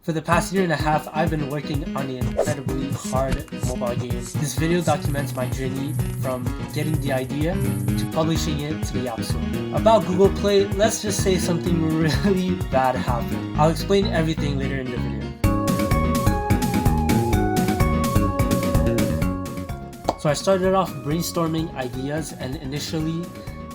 For the past year and a half, I've been working on an incredibly hard mobile game. This video documents my journey from getting the idea to publishing it to the App Store. About Google Play, let's just say something really bad happened. I'll explain everything later in the video. So I started off brainstorming ideas, and initially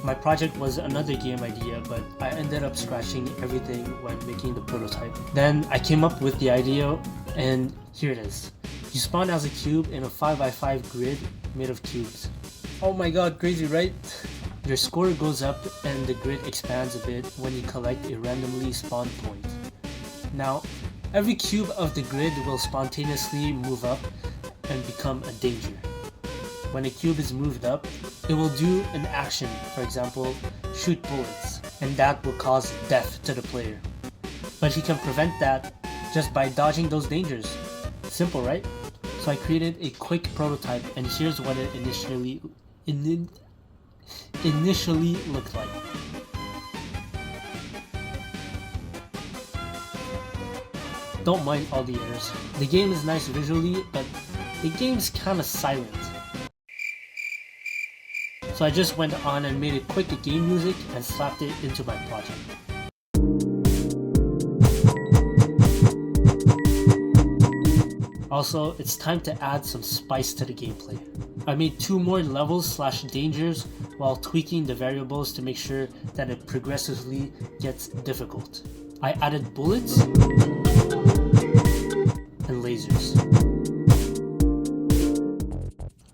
my project was another game idea, but I ended up scratching everything when making the prototype. Then I came up with the idea, and here it is. You spawn as a cube in a 5x5 grid made of cubes. Oh my god, crazy, right? Your score goes up and the grid expands a bit when you collect a randomly spawned point. Now, every cube of the grid will spontaneously move up and become a danger. When a cube is moved up, it will do an action, for example, shoot bullets, and that will cause death to the player. But he can prevent that just by dodging those dangers. Simple, right? So I created a quick prototype, and here's what it initially looked like. Don't mind all the errors. The game is nice visually, but the game's kinda silent. So I just went on and made a quick game music and slapped it into my project. Also, it's time to add some spice to the gameplay. I made 2 more levels / dangers while tweaking the variables to make sure that it progressively gets difficult. I added bullets and lasers.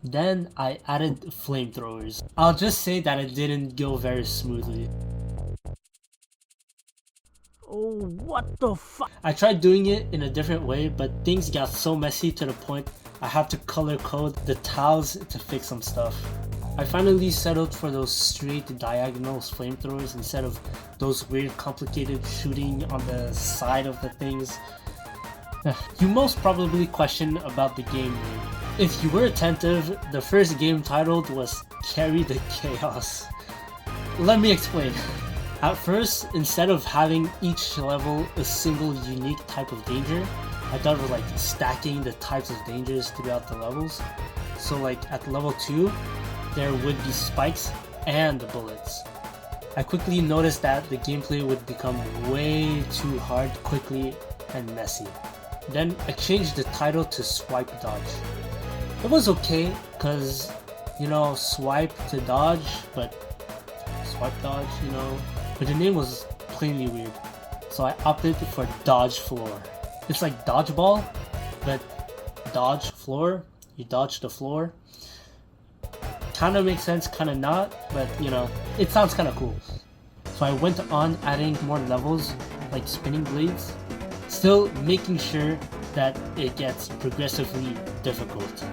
Then I added flamethrowers. I'll just say that it didn't go very smoothly. Oh, what the fuck? I tried doing it in a different way, but things got so messy to the point I have to color code the tiles to fix some stuff. I finally settled for those straight diagonal flamethrowers instead of those weird complicated shooting on the side of the things. You most probably question about the game name. If you were attentive, the first game titled was Carry the Chaos. Let me explain. At first, instead of having each level a single unique type of danger, I thought of like stacking the types of dangers throughout the levels. So like at level 2, there would be spikes and bullets. I quickly noticed that the gameplay would become way too hard quickly and messy. Then I changed the title to Swipe Dodge. It was okay, cause, you know, swipe to dodge, but swipe dodge, you know. But the name was plainly weird, so I opted for Dodge Floor. It's like dodgeball, but dodge floor, you dodge the floor. Kinda makes sense, kinda not, but you know, it sounds kinda cool. So I went on adding more levels, like spinning blades, still making sure that it gets progressively difficult.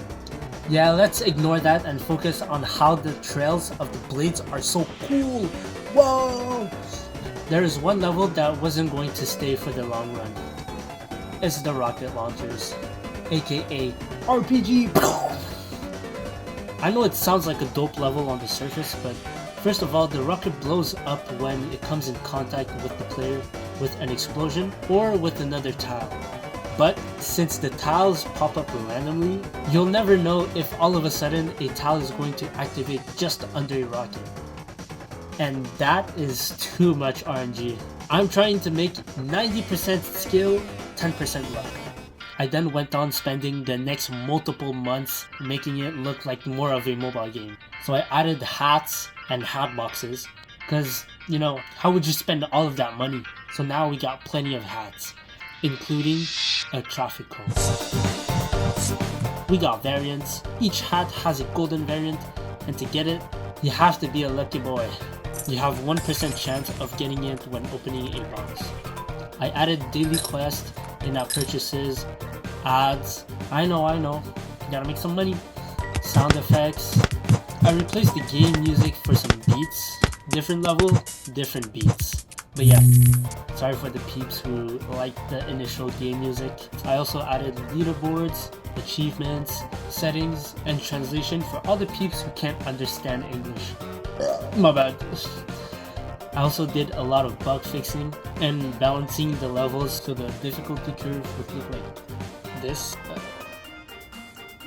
Yeah, let's ignore that and focus on how the trails of the blades are so cool. Whoa! There is one level that wasn't going to stay for the long run. It's the rocket launchers, aka RPG. I know it sounds like a dope level on the surface, but first of all, the rocket blows up when it comes in contact with the player with an explosion or with another tile. But since the tiles pop up randomly, you'll never know if all of a sudden a tile is going to activate just under a rocket. And that is too much RNG. I'm trying to make 90% skill, 10% luck. I then went on spending the next multiple months making it look like more of a mobile game. So I added hats and hat boxes, cause you know, how would you spend all of that money? So now we got plenty of hats, including a traffic cone. We got variants. Each hat has a golden variant, and to get it, you have to be a lucky boy. You have 1% chance of getting it when opening a box. I added daily quests, in-app purchases, ads. I know, gotta make some money. Sound effects. I replaced the game music for some beats. Different level, different beats. But yeah, sorry for the peeps who liked the initial game music. I also added leaderboards, achievements, settings, and translation for all the peeps who can't understand English. My bad. I also did a lot of bug fixing and balancing the levels so the difficulty curve would look like this.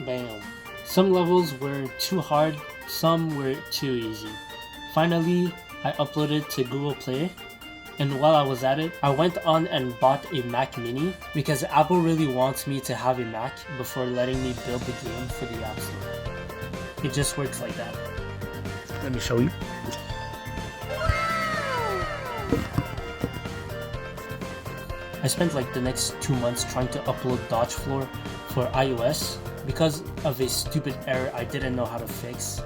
Bam. Some levels were too hard, some were too easy. Finally, I uploaded to Google Play, and while I was at it, I went on and bought a Mac Mini because Apple really wants me to have a Mac before letting me build the game for the App Store. It just works like that. Let me show you. I spent like the next 2 months trying to upload Dodge Floor for iOS because of a stupid error I didn't know how to fix.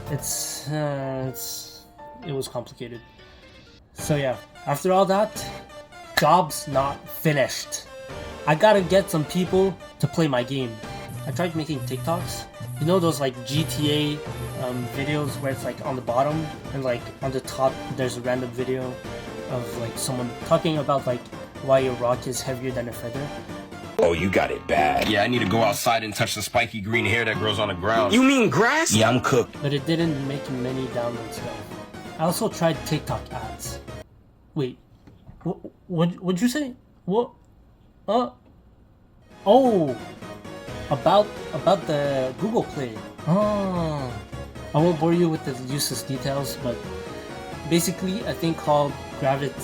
It was complicated. So yeah, after all that, job's not finished. I gotta get some people to play my game. I tried making TikToks. You know those like GTA videos where it's like on the bottom and like on the top there's a random video of like someone talking about like why a rock is heavier than a feather. Oh, you got it bad. Yeah, I need to go outside and touch the spiky green hair that grows on the ground. You mean grass? Yeah, I'm cooked. But it didn't make many downloads though. I also tried TikTok ads. Wait, what'd you say? What? Oh, about the Google Play. Oh, I won't bore you with the useless details, but basically a thing called Gravite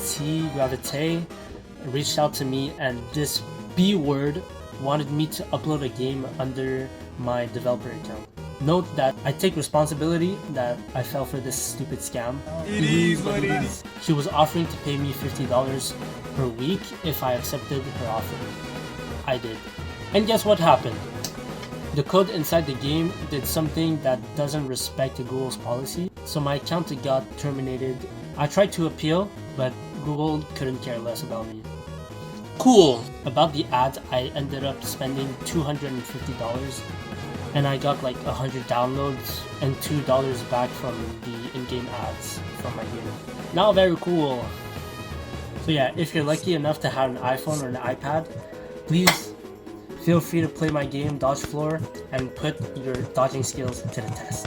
reached out to me, and this B word wanted me to upload a game under my developer account. Note that I take responsibility that I fell for this stupid scam. It is what it is. She was offering to pay me $50 per week if I accepted her offer. I did. And guess what happened? The code inside the game did something that doesn't respect Google's policy, so my account got terminated. I tried to appeal, but Google couldn't care less about me. Cool! About the ads, I ended up spending $250, and I got like 100 downloads and $2 back from the in-game ads from my game. Now very cool! So yeah, if you're lucky enough to have an iPhone or an iPad, please feel free to play my game Dodge Floor and put your dodging skills to the test.